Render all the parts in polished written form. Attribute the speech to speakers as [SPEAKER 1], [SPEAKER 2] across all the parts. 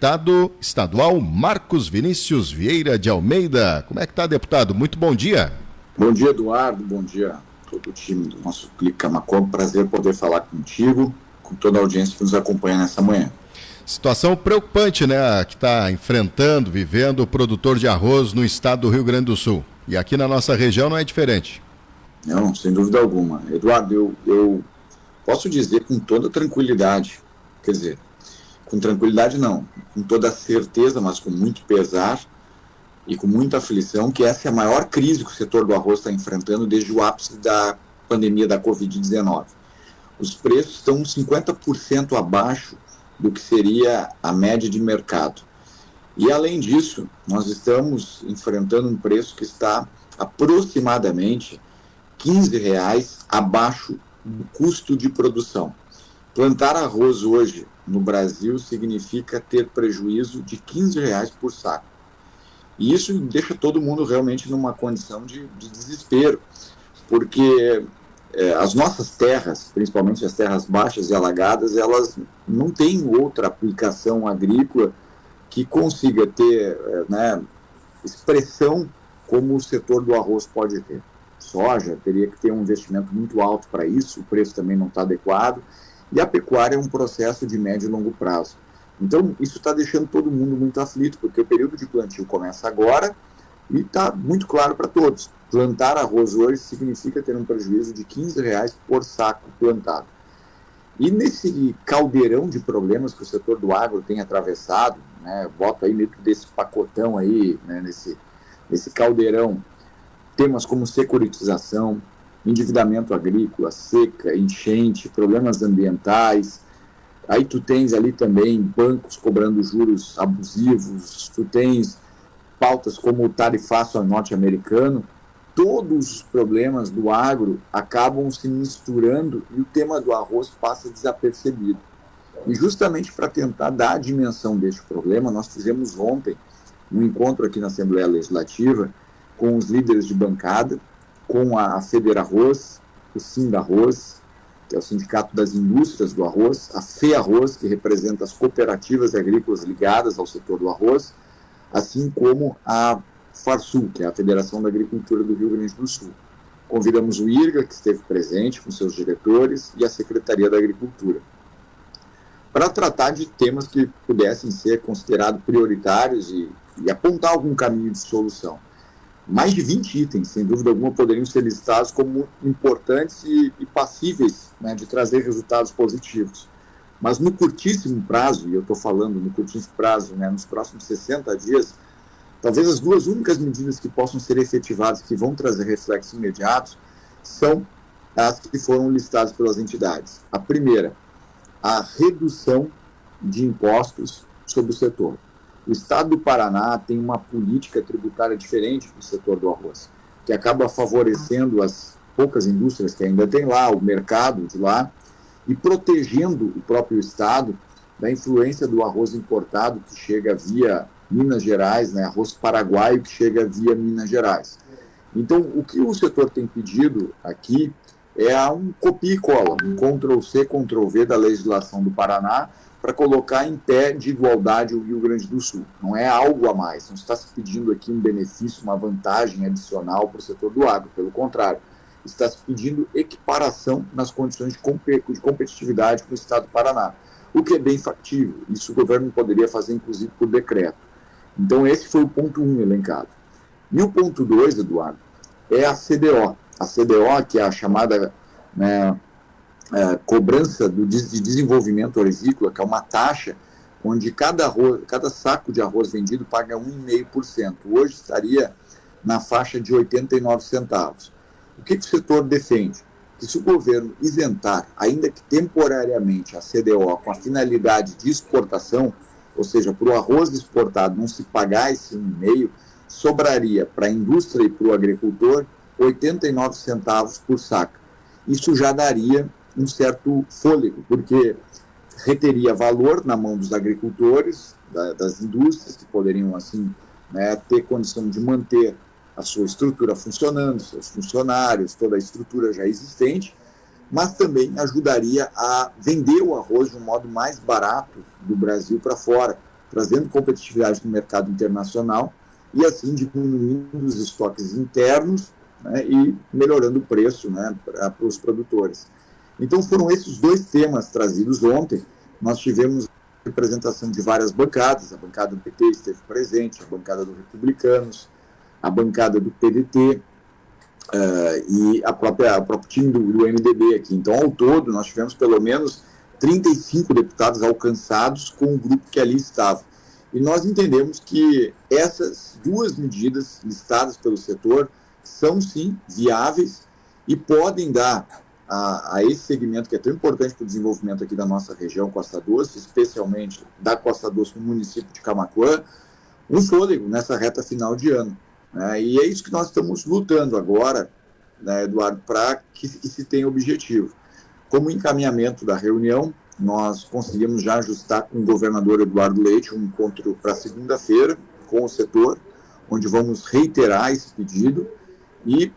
[SPEAKER 1] Deputado estadual Marcos Vinícius Vieira de Almeida. Como é que está, deputado? Muito bom dia.
[SPEAKER 2] Bom dia, Eduardo. Bom dia a todo o time do nosso Clique Camacuã. Prazer poder falar contigo, com toda a audiência que nos acompanha nessa manhã.
[SPEAKER 1] Situação preocupante, né, que está enfrentando, vivendo o produtor de arroz no estado do Rio Grande do Sul. E aqui na nossa região não é diferente.
[SPEAKER 2] Não, sem dúvida alguma. Eduardo, eu posso dizer com toda tranquilidade, quer dizer, com tranquilidade não, com toda certeza, mas com muito pesar e com muita aflição, que essa é a maior crise que o setor do arroz está enfrentando desde o ápice da pandemia da Covid-19. Os preços estão 50% abaixo do que seria a média de mercado. E, além disso, nós estamos enfrentando um preço que está aproximadamente R$15 abaixo do custo de produção. Plantar arroz hoje no Brasil significa ter prejuízo de R$15 por saco. E isso deixa todo mundo realmente numa condição de desespero, porque as nossas terras, principalmente as terras baixas e alagadas, elas não têm outra aplicação agrícola que consiga ter expressão como o setor do arroz pode ter. Soja teria que ter um investimento muito alto para isso, o preço também não está adequado, e a pecuária é um processo de médio e longo prazo. Então, isso está deixando todo mundo muito aflito, porque o período de plantio começa agora e está muito claro para todos. Plantar arroz hoje significa ter um prejuízo de R$15 por saco plantado. E nesse caldeirão de problemas que o setor do agro tem atravessado, boto aí dentro desse pacotão aí, nesse caldeirão, temas como securitização, endividamento agrícola, seca, enchente, problemas ambientais. Aí tu tens ali também bancos cobrando juros abusivos, tu tens pautas como o tarifaço norte-americano. Todos os problemas do agro acabam se misturando e o tema do arroz passa desapercebido. E justamente para tentar dar a dimensão deste problema, nós fizemos ontem um encontro aqui na Assembleia Legislativa com os líderes de bancada, com a Federarroz, o Sindarroz, que é o Sindicato das Indústrias do Arroz, a FEArroz, que representa as cooperativas agrícolas ligadas ao setor do arroz, assim como a Farsul, que é a Federação da Agricultura do Rio Grande do Sul. Convidamos o IRGA, que esteve presente com seus diretores, e a Secretaria da Agricultura, para tratar de temas que pudessem ser considerados prioritários e apontar algum caminho de solução. Mais de 20 itens, sem dúvida alguma, poderiam ser listados como importantes e passíveis de trazer resultados positivos. Mas no curtíssimo prazo, e eu estou falando no curtíssimo prazo, nos próximos 60 dias, talvez as duas únicas medidas que possam ser efetivadas, que vão trazer reflexos imediatos, são as que foram listadas pelas entidades. A primeira, a redução de impostos sobre o setor. O estado do Paraná tem uma política tributária diferente do setor do arroz, que acaba favorecendo as poucas indústrias que ainda tem lá, o mercado de lá, e protegendo o próprio estado da influência do arroz importado que chega via Minas Gerais, arroz paraguaio que chega via Minas Gerais. Então, o que o setor tem pedido aqui é um copia e cola, um Ctrl-C, Ctrl-V da legislação do Paraná, para colocar em pé de igualdade o Rio Grande do Sul. Não é algo a mais, não está se pedindo aqui um benefício, uma vantagem adicional para o setor do agro, pelo contrário, está se pedindo equiparação nas condições de competitividade com o estado do Paraná, o que é bem factível. Isso o governo poderia fazer, inclusive, por decreto. Então, esse foi o ponto 1 elencado. E o ponto 2, Eduardo, é a CDO. A CDO, que é a chamada cobrança de desenvolvimento hortícola, que é uma taxa onde cada saco de arroz vendido paga 1,5%. Hoje estaria na faixa de 89 centavos. O que o setor defende? Que se o governo isentar, ainda que temporariamente, a CDO com a finalidade de exportação, ou seja, para o arroz exportado não se pagar esse 1,5%, sobraria para a indústria e para o agricultor 89 centavos por saca. Isso já daria um certo fôlego, porque reteria valor na mão dos agricultores, das indústrias, que poderiam, assim, ter condição de manter a sua estrutura funcionando, seus funcionários, toda a estrutura já existente, mas também ajudaria a vender o arroz de um modo mais barato do Brasil para fora, trazendo competitividade no mercado internacional e assim diminuindo os estoques internos, né, e melhorando o preço, né, para os produtores. Então foram esses dois temas trazidos ontem. Nós tivemos representação de várias bancadas, a bancada do PT esteve presente, a bancada do Republicanos, a bancada do PDT, e o próprio time do MDB aqui. Então, ao todo, nós tivemos pelo menos 35 deputados alcançados com o grupo que ali estava. E nós entendemos que essas duas medidas listadas pelo setor são, sim, viáveis e podem dar a esse segmento que é tão importante para o desenvolvimento aqui da nossa região Costa Doce, especialmente da Costa Doce no município de Camaquã, um fôlego nessa reta final de ano. Né? E é isso que nós estamos lutando agora, né, Eduardo, para que se tenha objetivo. Como encaminhamento da reunião, nós conseguimos já ajustar com o governador Eduardo Leite um encontro para segunda-feira com o setor, onde vamos reiterar esse pedido e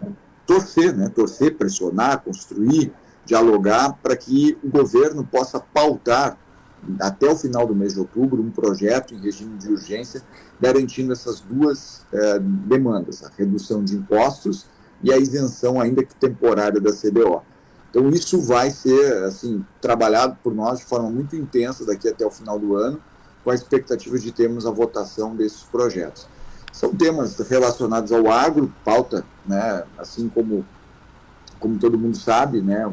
[SPEAKER 2] torcer, pressionar, construir, dialogar para que o governo possa pautar até o final do mês de outubro um projeto em regime de urgência garantindo essas duas demandas, a redução de impostos e a isenção ainda que temporária da CBO. Então isso vai ser assim, trabalhado por nós de forma muito intensa daqui até o final do ano, com a expectativa de termos a votação desses projetos. São temas relacionados ao agro, pauta, né, assim como todo mundo sabe, né,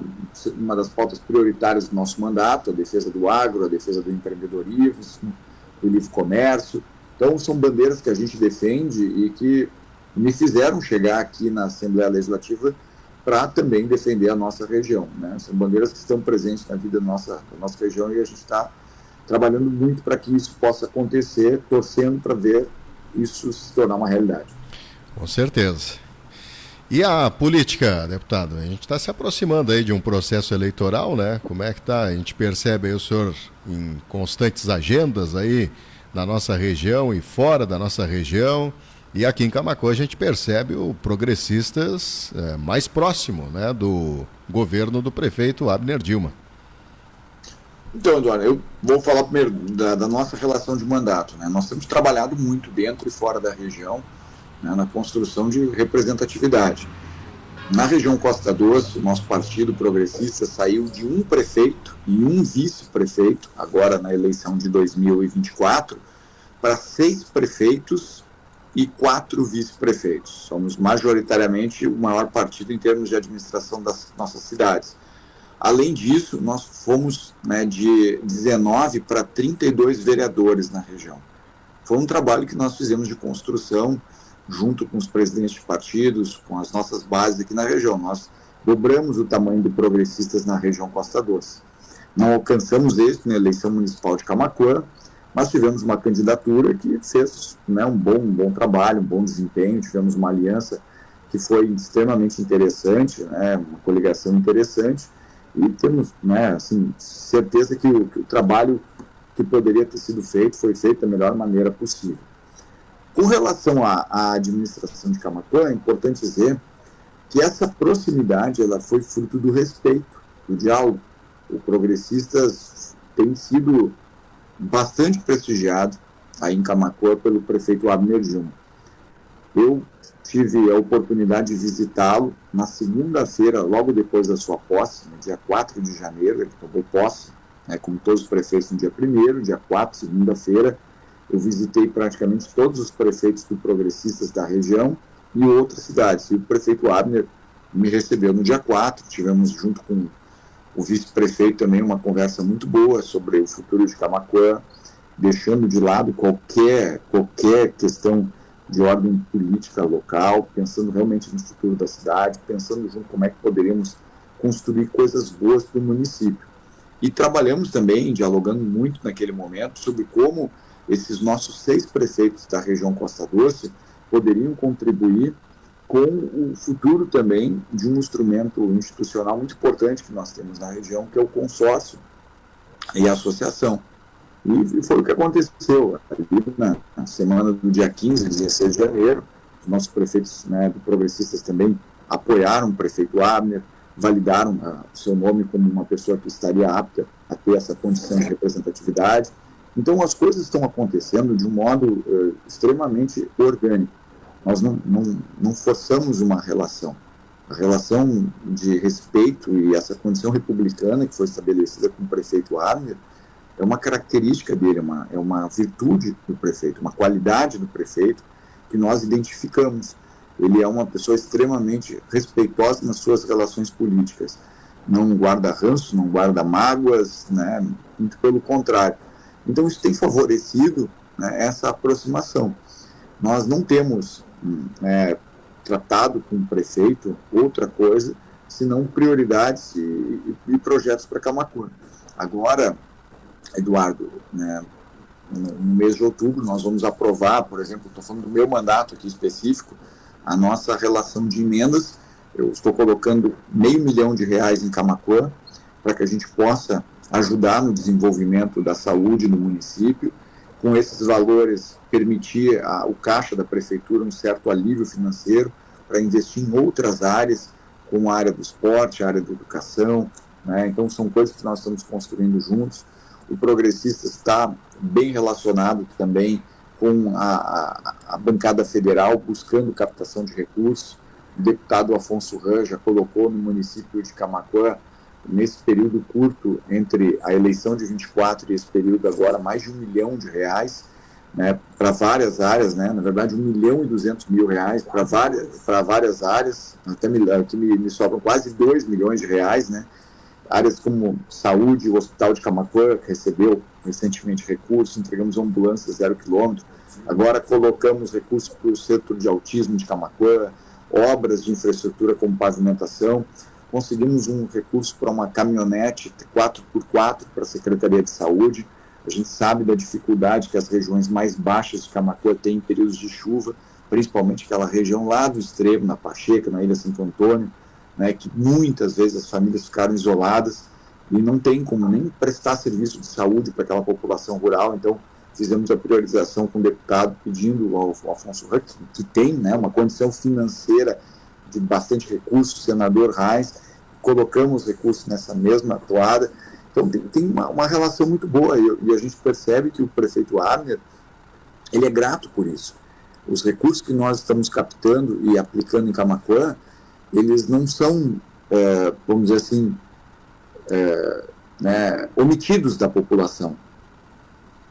[SPEAKER 2] uma das pautas prioritárias do nosso mandato, a defesa do agro, a defesa do empreendedorismo, do livre comércio. Então, são bandeiras que a gente defende e que me fizeram chegar aqui na Assembleia Legislativa para também defender a nossa região. Né? São bandeiras que estão presentes na vida da nossa região e a gente está trabalhando muito para que isso possa acontecer, torcendo para ver isso se tornar uma realidade.
[SPEAKER 1] Com certeza. E a política, deputado? A gente está se aproximando aí de um processo eleitoral, né? Como é que está? A gente percebe aí o senhor em constantes agendas aí na nossa região e fora da nossa região. E aqui em Camaquã a gente percebe o Progressistas mais próximo, né, do governo do prefeito Abner Dilma.
[SPEAKER 2] Então, Eduardo, eu vou falar primeiro da nossa relação de mandato. Né? Nós temos trabalhado muito dentro e fora da região, né, na construção de representatividade. Na região Costa Doce, o nosso partido progressista saiu de um prefeito e um vice-prefeito, agora na eleição de 2024, para 6 prefeitos e 4 vice-prefeitos. Somos majoritariamente o maior partido em termos de administração das nossas cidades. Além disso, nós fomos, né, de 19 para 32 vereadores na região. Foi um trabalho que nós fizemos de construção, junto com os presidentes de partidos, com as nossas bases aqui na região. Nós dobramos o tamanho do Progressistas na região Costa Doce. Não alcançamos êxito na eleição municipal de Camaquã, mas tivemos uma candidatura que fez, né, um bom trabalho, um bom desempenho. Tivemos uma aliança que foi extremamente interessante, né, uma coligação interessante, e temos, né, assim, certeza que o trabalho que poderia ter sido feito foi feito da melhor maneira possível. Com relação à administração de Camaquã, é importante dizer que essa proximidade ela foi fruto do respeito, do diálogo. O Progressistas tem sido bastante prestigiado aí em Camaquã pelo prefeito Abner Dilma. Eu tive a oportunidade de visitá-lo na segunda-feira, logo depois da sua posse, no dia 4 de janeiro, ele tomou posse, né, como todos os prefeitos no dia 1º, dia 4, segunda-feira, eu visitei praticamente todos os prefeitos do Progressistas da região e outras cidades. E o prefeito Abner me recebeu no dia 4, tivemos junto com o vice-prefeito também uma conversa muito boa sobre o futuro de Camaquã, deixando de lado qualquer questão de ordem política local, pensando realmente no futuro da cidade, pensando junto como é que poderíamos construir coisas boas para o município. E trabalhamos também, dialogando muito naquele momento, sobre como esses nossos 6 prefeitos da região Costa Doce poderiam contribuir com o futuro também de um instrumento institucional muito importante que nós temos na região, que é o consórcio e a associação. E foi o que aconteceu ali na semana do dia 15 e 16 de janeiro. Os nossos prefeitos, né, do Progressistas também apoiaram o prefeito Abner, validaram o seu nome como uma pessoa que estaria apta a ter essa condição de representatividade. Então, as coisas estão acontecendo de um modo extremamente orgânico. Nós não forçamos uma relação. A relação de respeito e essa condição republicana que foi estabelecida com o prefeito Abner é uma característica dele, é uma virtude do prefeito, uma qualidade do prefeito que nós identificamos. Ele é uma pessoa extremamente respeitosa nas suas relações políticas. Não guarda ranço, não guarda mágoas, né? Muito pelo contrário. Então, isso tem favorecido, né, essa aproximação. Nós não temos tratado com o prefeito outra coisa, senão prioridades e projetos para Camaquã. Agora, Eduardo, né, no mês de outubro, nós vamos aprovar, por exemplo, estou falando do meu mandato aqui específico, a nossa relação de emendas. Eu estou colocando R$500 mil em Camaquã para que a gente possa ajudar no desenvolvimento da saúde no município. Com esses valores, permitir o caixa da prefeitura um certo alívio financeiro para investir em outras áreas, como a área do esporte, a área da educação, né? Então, são coisas que nós estamos construindo juntos. O Progressistas está bem relacionado também com a bancada federal, buscando captação de recursos. O deputado Afonso Ram já colocou no município de Camaquã, nesse período curto entre a eleição de 24 e esse período agora, mais de R$1 milhão, né, para várias áreas, né, na verdade R$1.200.000 para várias áreas, até aqui me sobram quase R$2 milhões, né, áreas como saúde, o Hospital de Camaquã, que recebeu recentemente recursos, entregamos ambulância 0 quilômetro, agora colocamos recursos para o setor de autismo de Camaquã, obras de infraestrutura como pavimentação, conseguimos um recurso para uma caminhonete 4x4 para a Secretaria de Saúde. A gente sabe da dificuldade que as regiões mais baixas de Camaquã têm em períodos de chuva, principalmente aquela região lá do extremo, na Pacheca, na Ilha Santo Antônio, né, que muitas vezes as famílias ficaram isoladas e não tem como nem prestar serviço de saúde para aquela população rural. Então, fizemos a priorização com o deputado, pedindo ao Afonso Ram, que tem, né, uma condição financeira de bastante recursos, senador Reis, colocamos recursos nessa mesma toada. Então, tem uma relação muito boa e a gente percebe que o prefeito Abner, ele é grato por isso. Os recursos que nós estamos captando e aplicando em Camaquã, eles não são, vamos dizer assim, né, omitidos da população.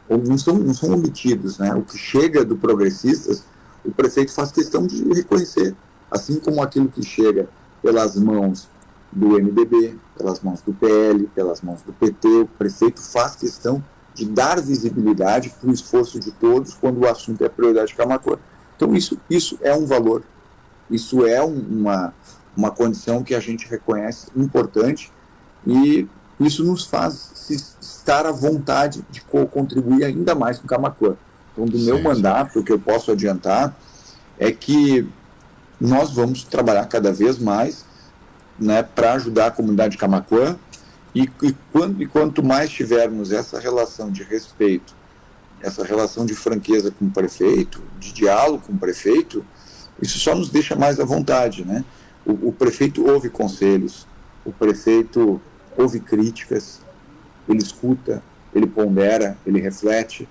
[SPEAKER 2] Não são omitidos, né? O que chega do Progressistas, o prefeito faz questão de reconhecer, assim como aquilo que chega pelas mãos do MDB, pelas mãos do PL, pelas mãos do PT, o prefeito faz questão de dar visibilidade para o esforço de todos quando o assunto é prioridade de Camaquã. Então isso é um valor, isso é uma condição que a gente reconhece importante e isso nos faz estar à vontade de contribuir ainda mais com Camaquã. Então, do meu mandato, o que eu posso adiantar é que nós vamos trabalhar cada vez mais, né, para ajudar a comunidade de Camaquã e quanto mais tivermos essa relação de respeito, essa relação de franqueza com o prefeito, de diálogo com o prefeito, isso só nos deixa mais à vontade, né? O prefeito ouve conselhos, o prefeito ouve críticas, ele escuta, ele pondera, ele reflete.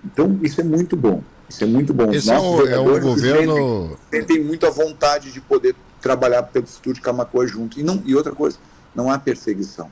[SPEAKER 2] Então, isso é muito bom. Isso é muito bom.
[SPEAKER 1] Esse é um governo...
[SPEAKER 2] Tem muita vontade de poder trabalhar pelo futuro de Camaquã junto. E outra coisa, não há perseguição.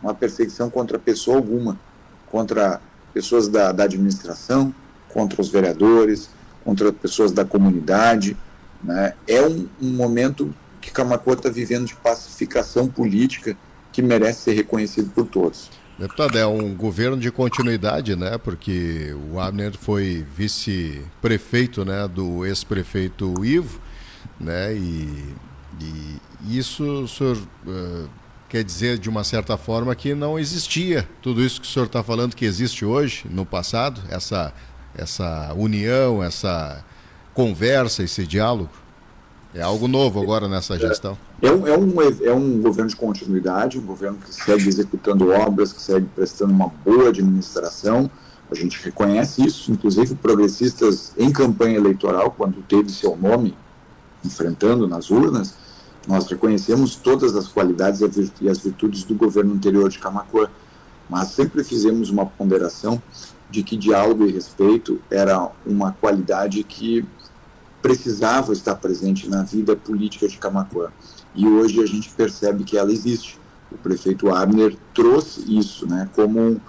[SPEAKER 2] Não há perseguição contra pessoa alguma, contra pessoas da administração, contra os vereadores, contra pessoas da comunidade, né? É um momento que Camaquã está vivendo de pacificação política que merece ser reconhecido por todos.
[SPEAKER 1] Deputado, é um governo de continuidade, né? Porque o Abner foi vice-prefeito, né, do ex-prefeito Ivo, né? E isso o senhor quer dizer, de uma certa forma, que não existia tudo isso que o senhor está falando que existe hoje, no passado, essa união, essa conversa, esse diálogo? É algo novo agora nessa gestão?
[SPEAKER 2] É um governo de continuidade, um governo que segue executando obras, que segue prestando uma boa administração. A gente reconhece isso, inclusive Progressistas em campanha eleitoral, quando teve seu nome enfrentando nas urnas, nós reconhecemos todas as qualidades e as virtudes do governo anterior de Camaquã. mas sempre fizemos uma ponderação de que diálogo e respeito era uma qualidade que precisava estar presente na vida política de Camaquã. E hoje a gente percebe que ela existe. O prefeito Abner trouxe isso, né, como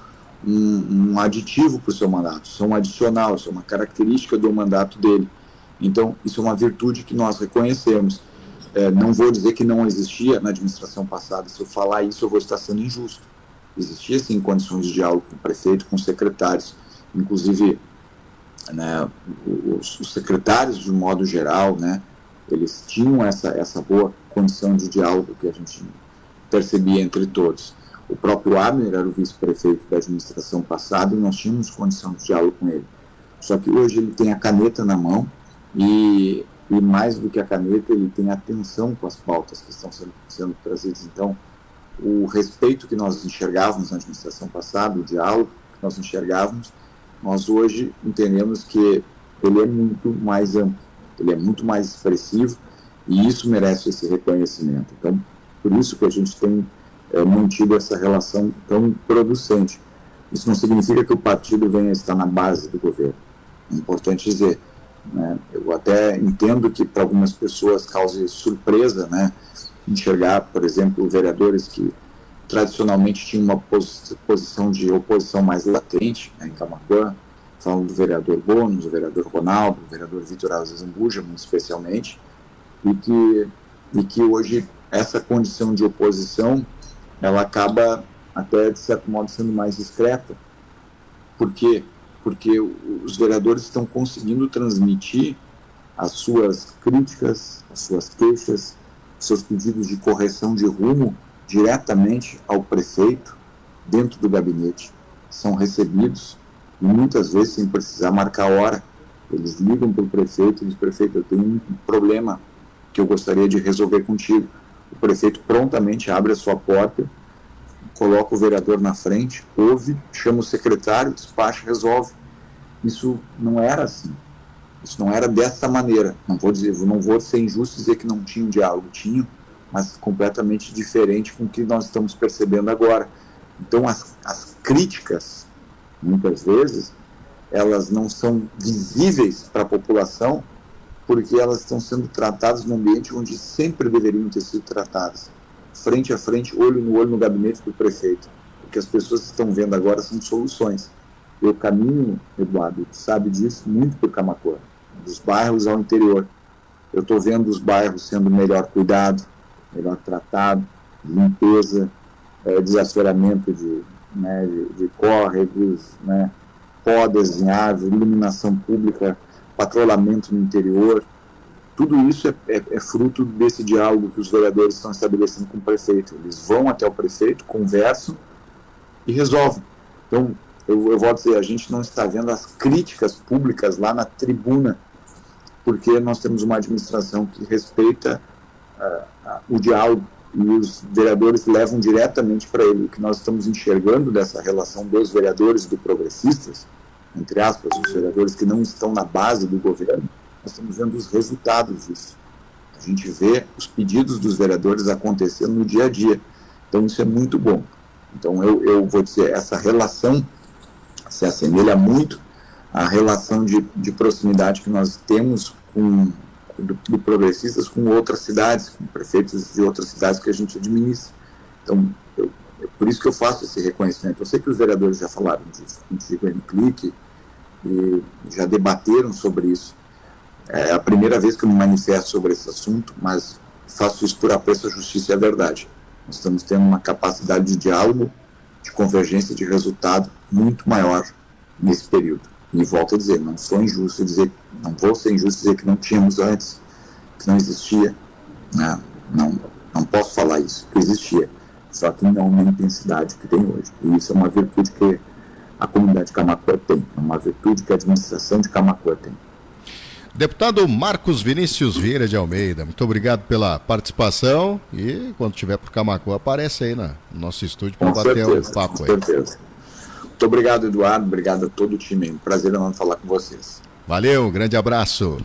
[SPEAKER 2] um aditivo para o seu mandato, isso é um adicional, isso é uma característica do mandato dele. Então, isso é uma virtude que nós reconhecemos. Não vou dizer que não existia na administração passada. Se eu falar isso, eu vou estar sendo injusto. Existia, sim, condições de diálogo com o prefeito, com os secretários. Inclusive, né, os secretários, de um modo geral, né, eles tinham essa boa condição de diálogo que a gente percebia entre todos. O próprio Abner era o vice-prefeito da administração passada e nós tínhamos condição de diálogo com ele. Só que hoje ele tem a caneta na mão e mais do que a caneta, ele tem atenção com as pautas que estão sendo trazidas. Então, o respeito que nós enxergávamos na administração passada, o diálogo que nós enxergávamos, nós hoje entendemos que ele é muito mais amplo, ele é muito mais expressivo e isso merece esse reconhecimento. Então, por isso que a gente tem mantido essa relação tão producente. Isso não significa que o partido venha estar na base do governo. É importante dizer, né? Eu até entendo que para algumas pessoas cause surpresa, né, enxergar, por exemplo, vereadores que tradicionalmente tinham uma posição de oposição mais latente, né, em Camaquã, falam do vereador Bônus, do vereador Ronaldo, do vereador Vitor Azambuja, muito especialmente, e que hoje essa condição de oposição ela acaba até, de certo modo, sendo mais discreta. Por quê? Porque os vereadores estão conseguindo transmitir as suas críticas, as suas queixas, seus pedidos de correção de rumo diretamente ao prefeito, dentro do gabinete. São recebidos e muitas vezes sem precisar marcar hora. Eles ligam para o prefeito e dizem: prefeito, eu tenho um problema que eu gostaria de resolver contigo. O prefeito prontamente abre a sua porta, coloca o vereador na frente, ouve, chama o secretário, despacha, resolve. Isso não era assim. Isso não era dessa maneira. Não vou ser injusto dizer que não tinha um diálogo. Tinha, mas completamente diferente com o que nós estamos percebendo agora. Então, as críticas, muitas vezes, elas não são visíveis para a população porque elas estão sendo tratadas no ambiente onde sempre deveriam ter sido tratadas. Frente a frente, olho no gabinete do prefeito. O que as pessoas estão vendo agora são soluções. Eu caminho, Eduardo, sabe disso, muito por Camaquã, dos bairros ao interior. Eu estou vendo os bairros sendo melhor cuidado, melhor tratado, limpeza, desassoreamento de córregos, né, podas em árvore, iluminação pública, patrulhamento no interior. Tudo isso é fruto desse diálogo que os vereadores estão estabelecendo com o prefeito. Eles vão até o prefeito, conversam e resolvem. Então, eu vou dizer, a gente não está vendo as críticas públicas lá na tribuna, porque nós temos uma administração que respeita o diálogo e os vereadores levam diretamente para ele. O que nós estamos enxergando dessa relação dos vereadores e do progressistas, entre aspas, os vereadores que não estão na base do governo, nós estamos vendo os resultados disso. A gente vê os pedidos dos vereadores acontecendo no dia a dia. Então, isso é muito bom. Então, eu vou dizer, essa relação se assemelha muito à relação de proximidade que nós temos do Progressistas com outras cidades, com prefeitos de outras cidades que a gente administra. Então, por isso que eu faço esse reconhecimento. Eu sei que os vereadores já falaram disso, contigo aí no Clique, e já debateram sobre isso. É a primeira vez que eu me manifesto sobre esse assunto, mas faço isso por apreço à justiça e à verdade. Nós estamos tendo uma capacidade de diálogo, de convergência de resultado muito maior nesse período. E volto a dizer, não vou ser injusto dizer que não tínhamos antes, que não existia. Não posso falar isso, que existia. Só que não na intensidade que tem hoje. E isso é uma virtude que a comunidade de Camaquã tem, é uma virtude que a administração de Camaquã tem.
[SPEAKER 1] Deputado Marcos Vinícius Vieira de Almeida, muito obrigado pela participação e quando estiver por Camaquã aparece aí no nosso estúdio para bater um papo
[SPEAKER 2] com
[SPEAKER 1] aí.
[SPEAKER 2] Certeza. Muito obrigado, Eduardo, obrigado a todo o time, prazer enorme falar com vocês.
[SPEAKER 1] Valeu, grande abraço.